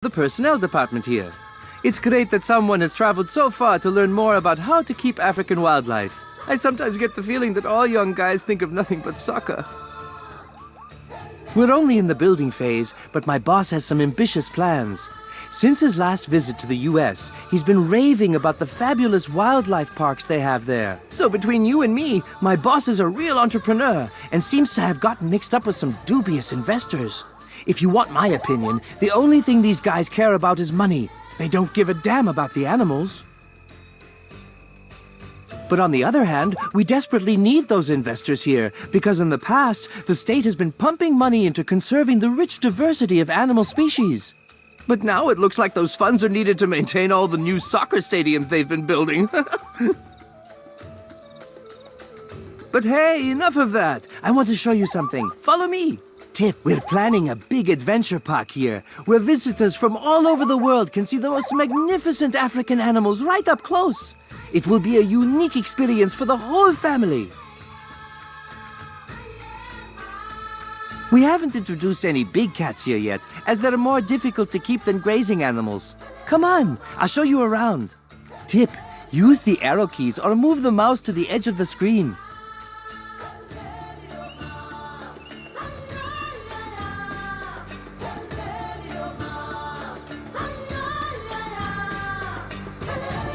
the personnel department here. It's great that someone has traveled so far to learn more about how to keep African wildlife. I sometimes get the feeling that all young guys think of nothing but soccer. We're only in the building phase, but my boss has some ambitious plans. Since his last visit to the US, he's been raving about the fabulous wildlife parks they have there. So between you and me, my boss is a real entrepreneur and seems to have gotten mixed up with some dubious investors. If you want my opinion, the only thing these guys care about is money. They don't give a damn about the animals. But on the other hand, we desperately need those investors here, because in the past, the state has been pumping money into conserving the rich diversity of animal species. But now it looks like those funds are needed to maintain all the new soccer stadiums they've been building. But hey, enough of that. I want to show you something. Follow me. Tip, we're planning a big adventure park here, where visitors from all over the world can see the most magnificent African animals right up close. It will be a unique experience for the whole family. We haven't introduced any big cats here yet, as they're more difficult to keep than grazing animals. Come on, I'll show you around. Tip, use the arrow keys or move the mouse to the edge of the screen.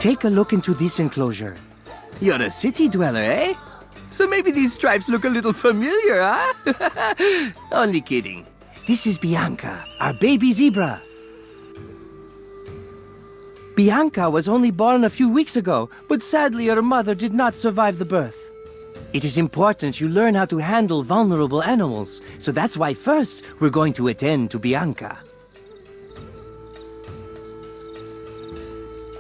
Take a look into this enclosure. You're a city dweller, eh? So maybe these stripes look a little familiar, huh? Only kidding. This is Bianca, our baby zebra. Bianca was only born a few weeks ago, but sadly her mother did not survive the birth. It is important you learn how to handle vulnerable animals, so that's why first we're going to attend to Bianca.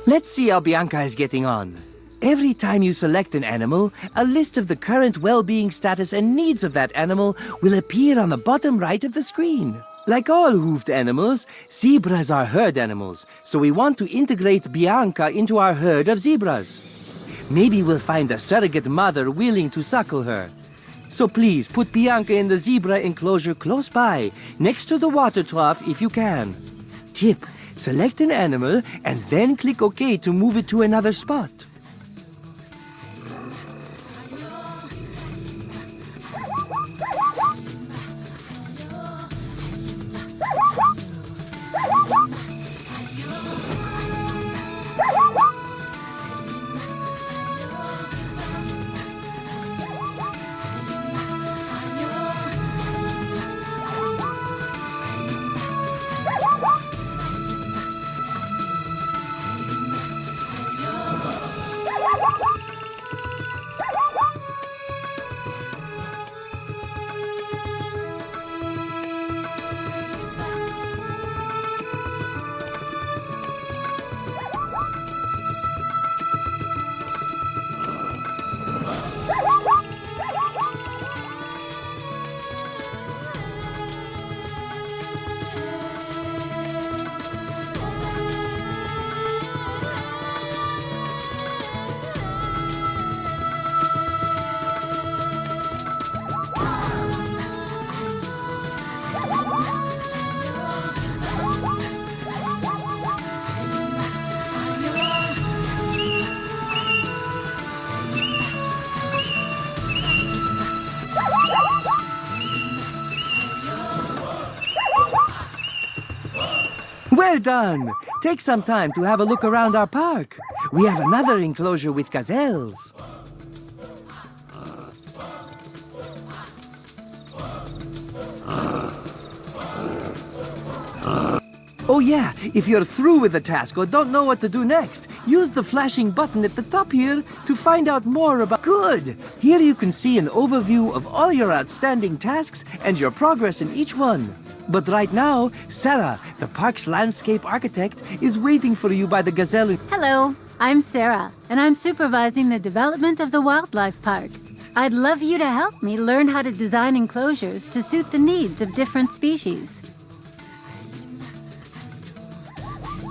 Let's see how Bianca is getting on. Every time you select an animal, a list of the current well-being status and needs of that animal will appear on the bottom right of the screen. Like all hoofed animals, zebras are herd animals, so we want to integrate Bianca into our herd of zebras. Maybe we'll find a surrogate mother willing to suckle her. So please put Bianca in the zebra enclosure close by, next to the water trough if you can. Tip. Select an animal and then click OK to move it to another spot. Well done! Take some time to have a look around our park. We have another enclosure with gazelles. Oh yeah, if you're through with the task or don't know what to do next, use the flashing button at the top here to find out more about... Good! Here you can see an overview of all your outstanding tasks and your progress in each one. But right now, Sarah, the park's landscape architect, is waiting for you by the gazelle. Hello, I'm Sarah, and I'm supervising the development of the wildlife park. I'd love you to help me learn how to design enclosures to suit the needs of different species.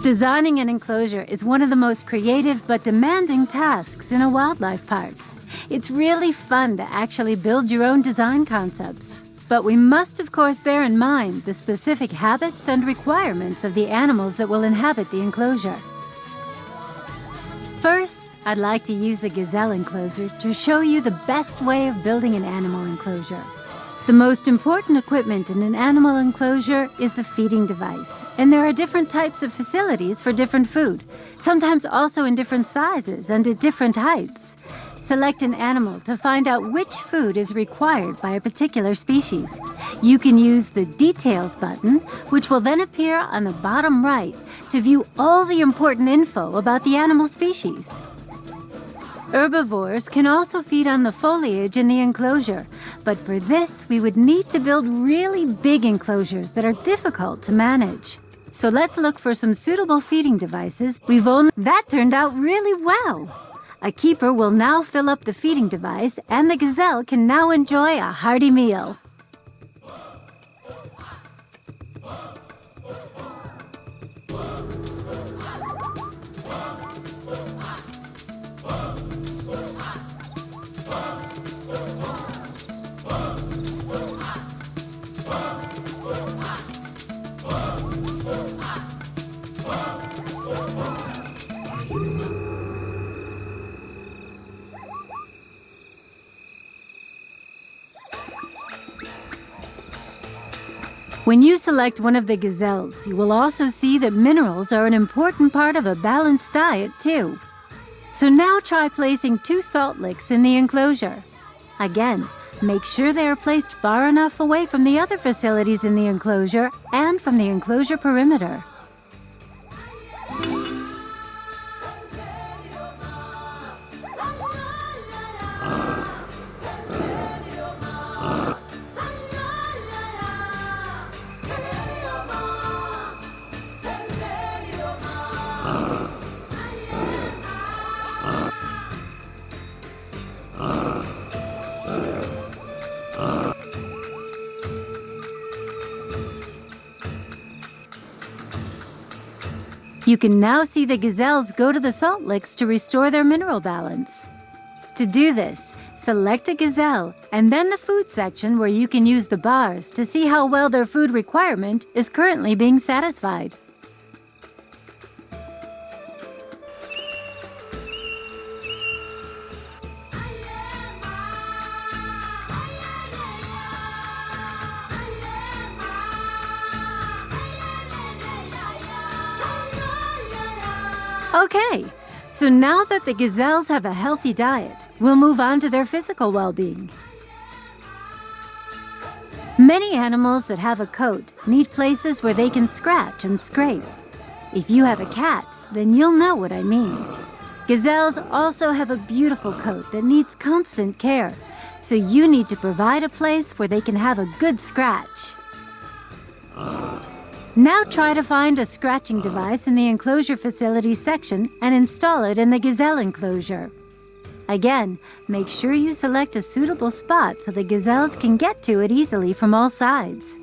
Designing an enclosure is one of the most creative but demanding tasks in a wildlife park. It's really fun to actually build your own design concepts. But we must, of course, bear in mind the specific habits and requirements of the animals that will inhabit the enclosure. First, I'd like to use the gazelle enclosure to show you the best way of building an animal enclosure. The most important equipment in an animal enclosure is the feeding device, and there are different types of facilities for different food, sometimes also in different sizes and at different heights. Select an animal to find out which food is required by a particular species. You can use the Details button, which will then appear on the bottom right, to view all the important info about the animal species. Herbivores can also feed on the foliage in the enclosure, but for this, we would need to build really big enclosures that are difficult to manage. So let's look for some suitable feeding devices. That turned out really well. A keeper will now fill up the feeding device, and the gazelle can now enjoy a hearty meal. When you select one of the gazelles, you will also see that minerals are an important part of a balanced diet, too. So now try placing 2 salt licks in the enclosure. Again, make sure they are placed far enough away from the other facilities in the enclosure and from the enclosure perimeter. You can now see the gazelles go to the salt licks to restore their mineral balance. To do this, select a gazelle and then the food section where you can use the bars to see how well their food requirement is currently being satisfied. Okay, so now that the gazelles have a healthy diet, we'll move on to their physical well-being. Many animals that have a coat need places where they can scratch and scrape. If you have a cat, then you'll know what I mean. Gazelles also have a beautiful coat that needs constant care, so you need to provide a place where they can have a good scratch. Now try to find a scratching device in the enclosure facilities section and install it in the gazelle enclosure. Again, make sure you select a suitable spot so the gazelles can get to it easily from all sides.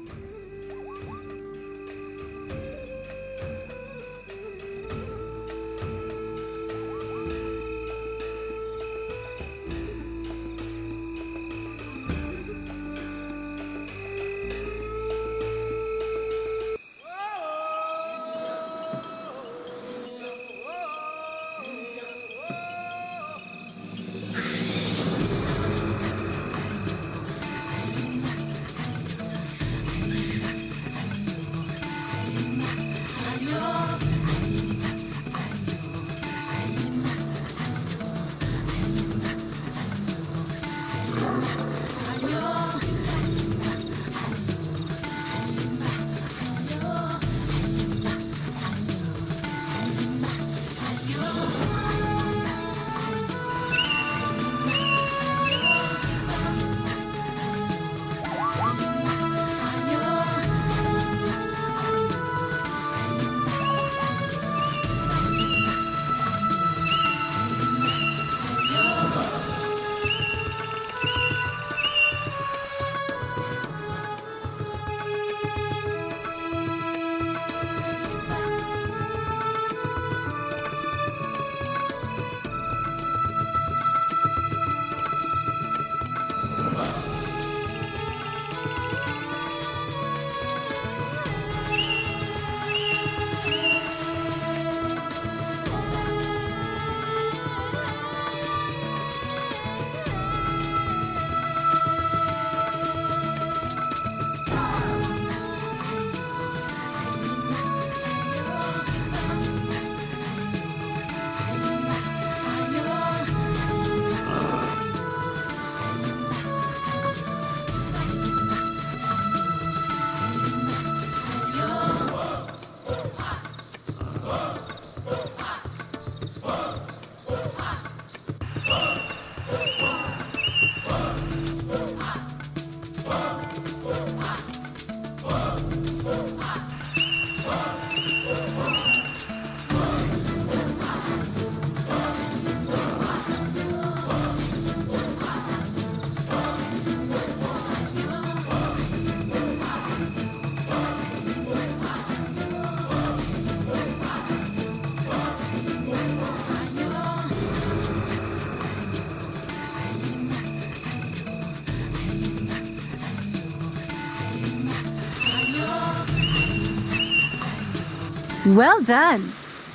Well done!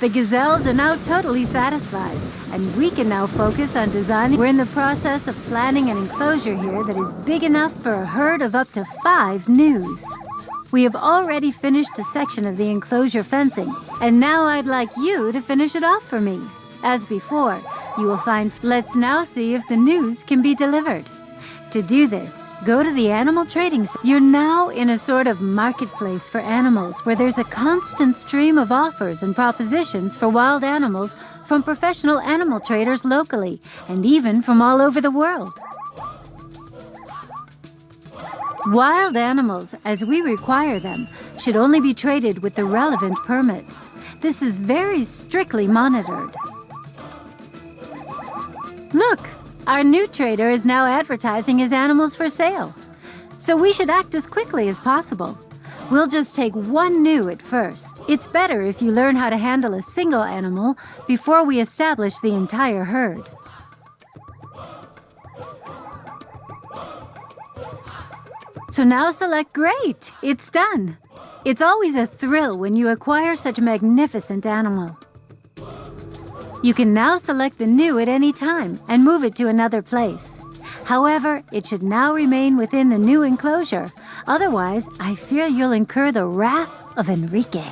The gazelles are now totally satisfied, and we can now focus on designing. We're in the process of planning an enclosure here that is big enough for a herd of up to 5 gnus. We have already finished a section of the enclosure fencing, and now I'd like you to finish it off for me. As before, you will find. Let's now see if the news can be delivered. To do this, go to the animal trading center. You're now in a sort of marketplace for animals where there's a constant stream of offers and propositions for wild animals from professional animal traders locally and even from all over the world. Wild animals, as we require them, should only be traded with the relevant permits. This is very strictly monitored. Look! Our new trader is now advertising his animals for sale. So we should act as quickly as possible. We'll just take 1 gnu at first. It's better if you learn how to handle a single animal before we establish the entire herd. So now select Great. It's done. It's always a thrill when you acquire such a magnificent animal. You can now select the gnu at any time and move it to another place. However, it should now remain within the new enclosure. Otherwise, I fear you'll incur the wrath of Enrique.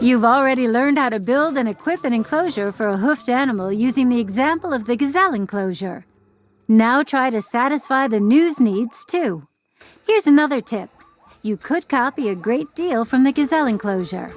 You've already learned how to build and equip an enclosure for a hoofed animal using the example of the gazelle enclosure. Now try to satisfy the gnu's needs too. Here's another tip. You could copy a great deal from the gazelle enclosure.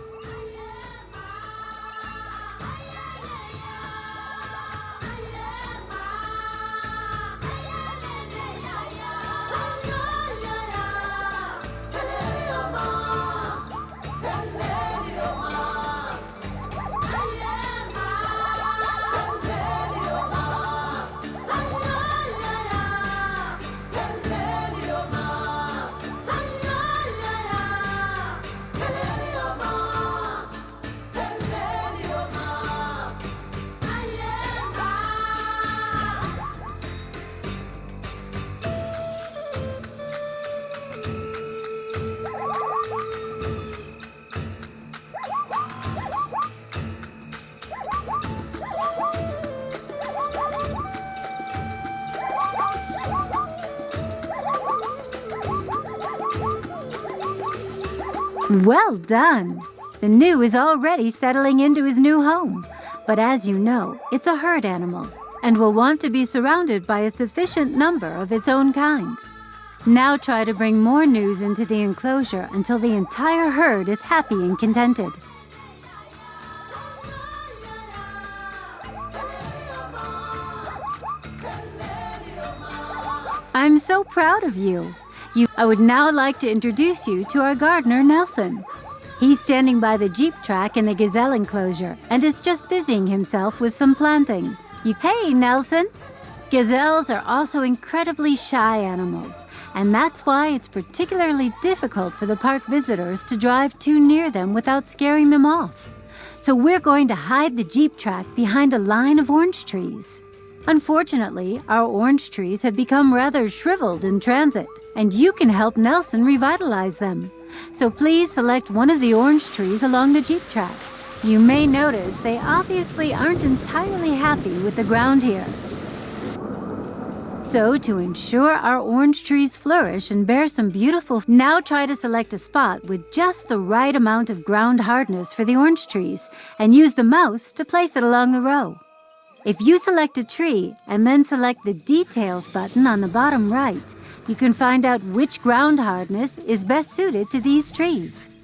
Well done! The gnu is already settling into his new home. But as you know, it's a herd animal and will want to be surrounded by a sufficient number of its own kind. Now try to bring more gnus into the enclosure until the entire herd is happy and contented. I'm so proud of you. I would now like to introduce you to our gardener, Nelson. He's standing by the jeep track in the gazelle enclosure and is just busying himself with some planting. Hey, Nelson! Gazelles are also incredibly shy animals, and that's why it's particularly difficult for the park visitors to drive too near them without scaring them off. So we're going to hide the jeep track behind a line of orange trees. Unfortunately, our orange trees have become rather shriveled in transit, and you can help Nelson revitalize them. So please select one of the orange trees along the jeep track. You may notice they obviously aren't entirely happy with the ground here. So to ensure our orange trees flourish and bear some beautiful... Now try to select a spot with just the right amount of ground hardness for the orange trees and use the mouse to place it along the row. If you select a tree and then select the Details button on the bottom right, you can find out which ground hardness is best suited to these trees.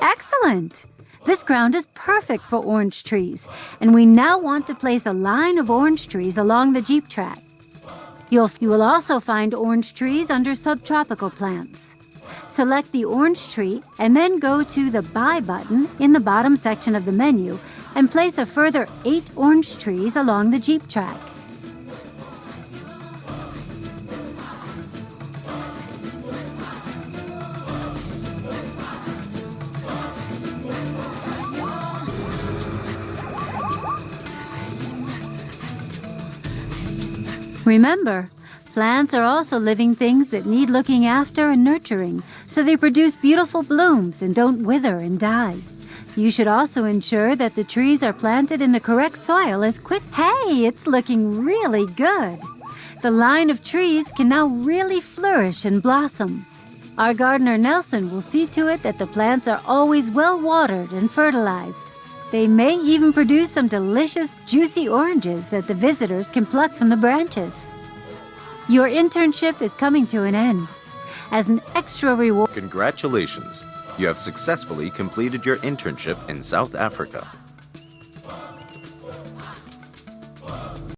Excellent! This ground is perfect for orange trees, and we now want to place a line of orange trees along the Jeep track. You will also find orange trees under subtropical plants. Select the orange tree and then go to the Buy button in the bottom section of the menu and place a further 8 orange trees along the Jeep track. Remember, plants are also living things that need looking after and nurturing, so they produce beautiful blooms and don't wither and die. You should also ensure that the trees are planted in the correct soil as quick. Hey, it's looking really good. The line of trees can now really flourish and blossom. Our gardener Nelson will see to it that the plants are always well watered and fertilized. They may even produce some delicious, juicy oranges that the visitors can pluck from the branches. Your internship is coming to an end. As an extra reward... Congratulations! You have successfully completed your internship in South Africa.